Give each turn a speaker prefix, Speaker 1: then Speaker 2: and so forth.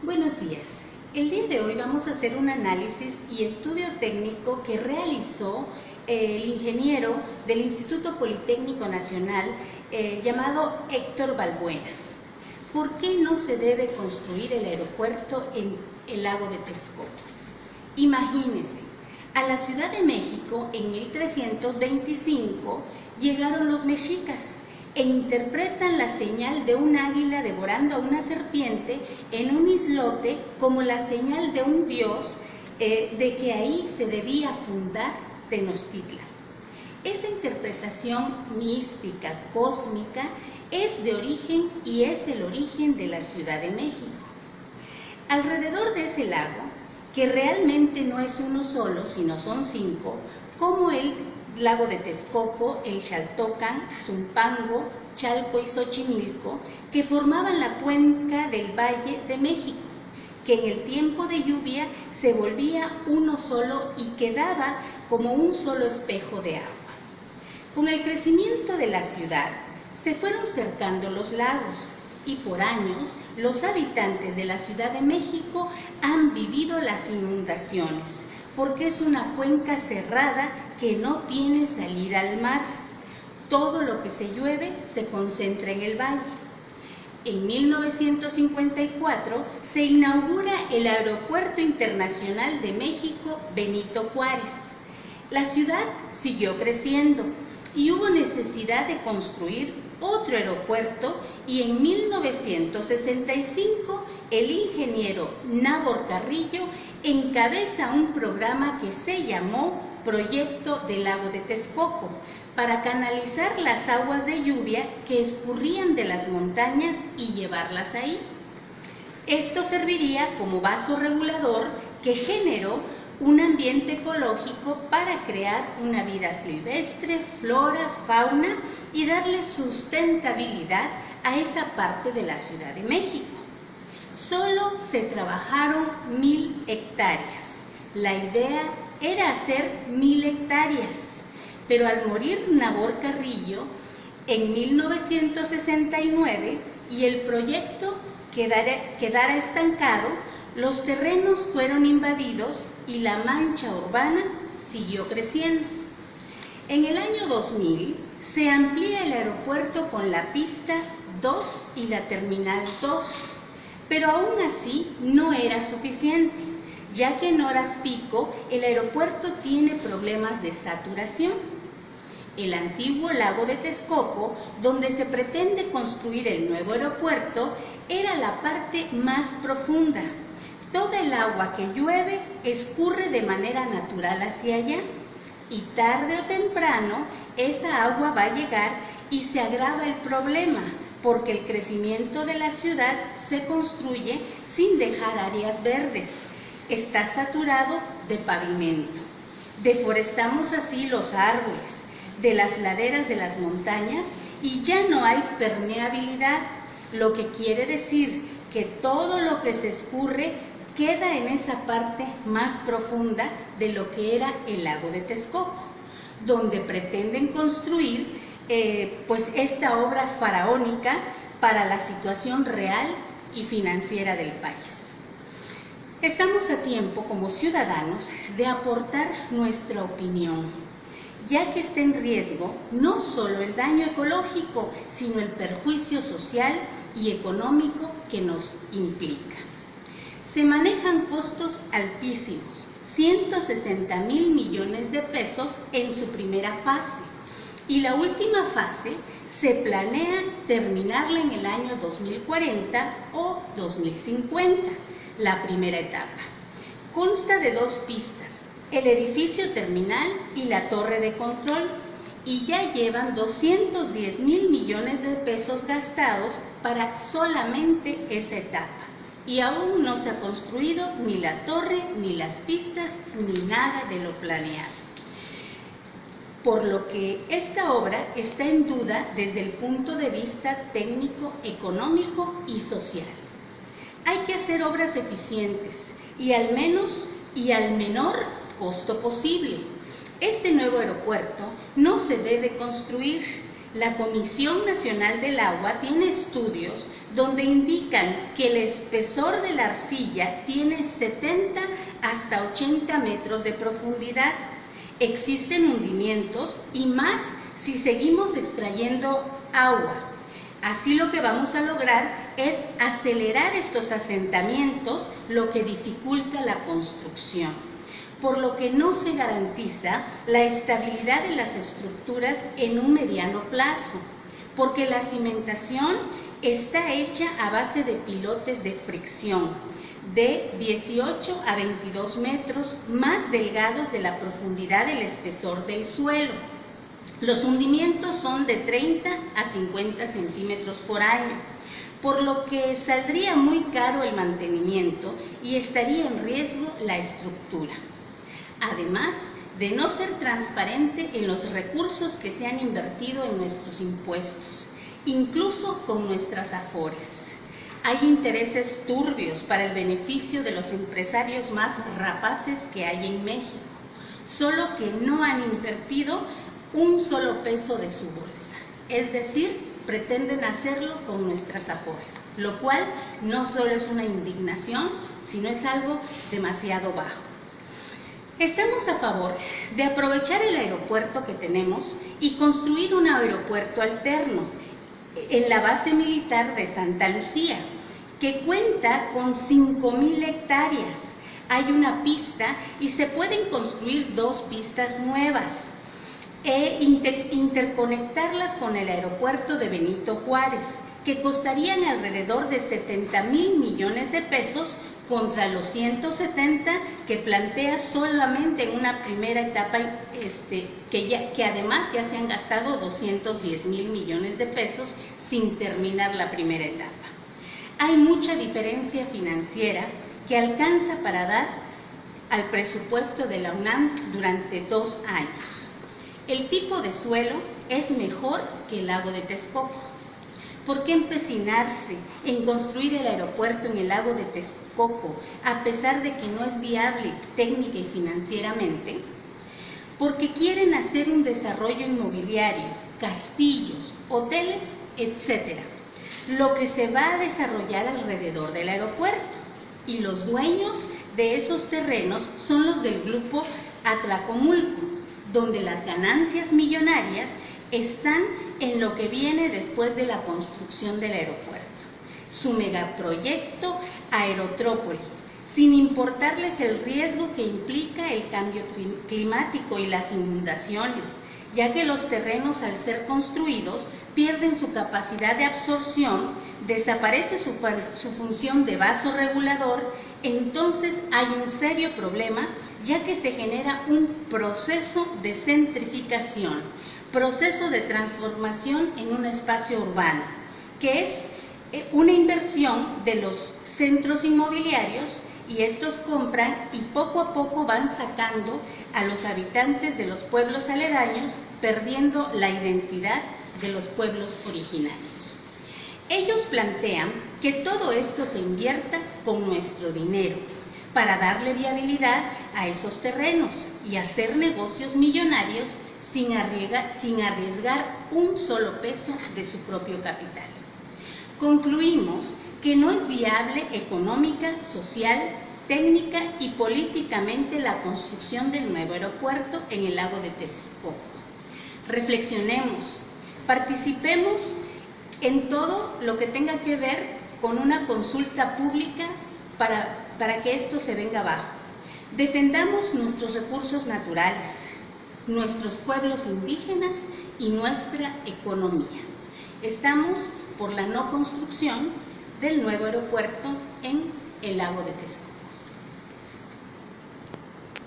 Speaker 1: Buenos días. El día de hoy vamos a hacer un análisis y estudio técnico que realizó el ingeniero del Instituto Politécnico Nacional llamado Héctor Balbuena. ¿Por qué no se debe construir el aeropuerto en el lago de Texcoco? Imagínense, a la Ciudad de México en 1325 llegaron los mexicas e interpretan la señal de un águila devorando a una serpiente en un islote como la señal de un dios de que ahí se debía fundar Tenochtitlan. Esa interpretación mística, cósmica, es de origen y es el origen de la Ciudad de México. Alrededor de ese lago, que realmente no es uno solo, sino son 5, como el lago de Texcoco, el Xaltocan, Zumpango, Chalco y Xochimilco, que formaban la cuenca del Valle de México, que en el tiempo de lluvia se volvía uno solo y quedaba como un solo espejo de agua. Con el crecimiento de la ciudad, se fueron cercando los lagos y por años los habitantes de la Ciudad de México han vivido las inundaciones, porque es una cuenca cerrada que no tiene salida al mar. Todo lo que se llueve se concentra en el valle. En 1954 se inaugura el Aeropuerto Internacional de México Benito Juárez. La ciudad siguió creciendo y hubo necesidad de construir otro aeropuerto y en 1965 el ingeniero Nabor Carrillo encabeza un programa que se llamó Proyecto del Lago de Texcoco para canalizar las aguas de lluvia que escurrían de las montañas y llevarlas ahí. Esto serviría como vaso regulador que generó un ambiente ecológico para crear una vida silvestre, flora, fauna y darle sustentabilidad a esa parte de la Ciudad de México. Solo se trabajaron 1000 hectáreas. La idea era hacer 1000 hectáreas, pero al morir Nabor Carrillo en 1969 y el proyecto quedara estancado, los terrenos fueron invadidos y la mancha urbana siguió creciendo. En el año 2000 se amplía el aeropuerto con la pista 2 y la terminal 2, pero aún así no era suficiente, ya que en horas pico el aeropuerto tiene problemas de saturación. El antiguo lago de Texcoco, donde se pretende construir el nuevo aeropuerto, era la parte más profunda. Toda el agua que llueve escurre de manera natural hacia allá y tarde o temprano esa agua va a llegar y se agrava el problema porque el crecimiento de la ciudad se construye sin dejar áreas verdes. Está saturado de pavimento. Deforestamos así los árboles de las laderas de las montañas y ya no hay permeabilidad, lo que quiere decir que todo lo que se escurre queda en esa parte más profunda de lo que era el lago de Texcoco, donde pretenden construir pues esta obra faraónica para la situación real y financiera del país. Estamos a tiempo como ciudadanos de aportar nuestra opinión, ya que está en riesgo no solo el daño ecológico, sino el perjuicio social y económico que nos implica. Se manejan costos altísimos, 160,000 millones de pesos en su primera fase, y la última fase se planea terminarla en el año 2040 o 2050, la primera etapa. Consta de 2 pistas, el edificio terminal y la torre de control, y ya llevan 210,000 millones de pesos gastados para solamente esa etapa. Y aún no se ha construido ni la torre, ni las pistas, ni nada de lo planeado. Por lo que esta obra está en duda desde el punto de vista técnico, económico y social. Hay que hacer obras eficientes y al menor costo posible. Este nuevo aeropuerto no se debe construir La Comisión Nacional del Agua tiene estudios donde indican que el espesor de la arcilla tiene 70 hasta 80 metros de profundidad. Existen hundimientos y más si seguimos extrayendo agua. Así lo que vamos a lograr es acelerar estos asentamientos, lo que dificulta la construcción, por lo que no se garantiza la estabilidad de las estructuras en un mediano plazo, porque la cimentación está hecha a base de pilotes de fricción de 18 a 22 metros más delgados de la profundidad del espesor del suelo. Los hundimientos son de 30 a 50 centímetros por año, por lo que saldría muy caro el mantenimiento y estaría en riesgo la estructura. Además de no ser transparente en los recursos que se han invertido en nuestros impuestos, incluso con nuestras afores. Hay intereses turbios para el beneficio de los empresarios más rapaces que hay en México, solo que no han invertido un solo peso de su bolsa, es decir, pretenden hacerlo con nuestras afores, lo cual no solo es una indignación, sino es algo demasiado bajo. Estamos a favor de aprovechar el aeropuerto que tenemos y construir un aeropuerto alterno en la base militar de Santa Lucía, que cuenta con 5,000 hectáreas. Hay una pista y se pueden construir 2 pistas nuevas e interconectarlas con el aeropuerto de Benito Juárez, que costarían alrededor de 70,000 millones de pesos contra los 170 que plantea solamente en una primera etapa, que además ya se han gastado 210,000 millones de pesos sin terminar la primera etapa. Hay mucha diferencia financiera que alcanza para dar al presupuesto de la UNAM durante 2 años. El tipo de suelo es mejor que el lago de Texcoco. ¿Por qué empecinarse en construir el aeropuerto en el lago de Texcoco a pesar de que no es viable técnica y financieramente? Porque quieren hacer un desarrollo inmobiliario, castillos, hoteles, etc., lo que se va a desarrollar alrededor del aeropuerto. Y los dueños de esos terrenos son los del grupo Atlacomulco, donde las ganancias millonarias están en lo que viene después de la construcción del aeropuerto, su megaproyecto Aerotrópoli, sin importarles el riesgo que implica el cambio climático y las inundaciones, ya que los terrenos al ser construidos pierden su capacidad de absorción, desaparece su función de vaso regulador, entonces hay un serio problema, ya que se genera un proceso de centrificación, proceso de transformación en un espacio urbano, que es una inversión de los centros inmobiliarios, y estos compran y poco a poco van sacando a los habitantes de los pueblos aledaños, perdiendo la identidad de los pueblos originarios. Ellos plantean que todo esto se invierta con nuestro dinero para darle viabilidad a esos terrenos y hacer negocios millonarios sin arriesgar un solo peso de su propio capital. Concluimos que no es viable económica, social, técnica y políticamente la construcción del nuevo aeropuerto en el lago de Texcoco. Reflexionemos, participemos en todo lo que tenga que ver con una consulta pública para que esto se venga abajo. Defendamos nuestros recursos naturales, nuestros pueblos indígenas y nuestra economía. Estamos por la no construcción del nuevo aeropuerto en el lago de Texcoco.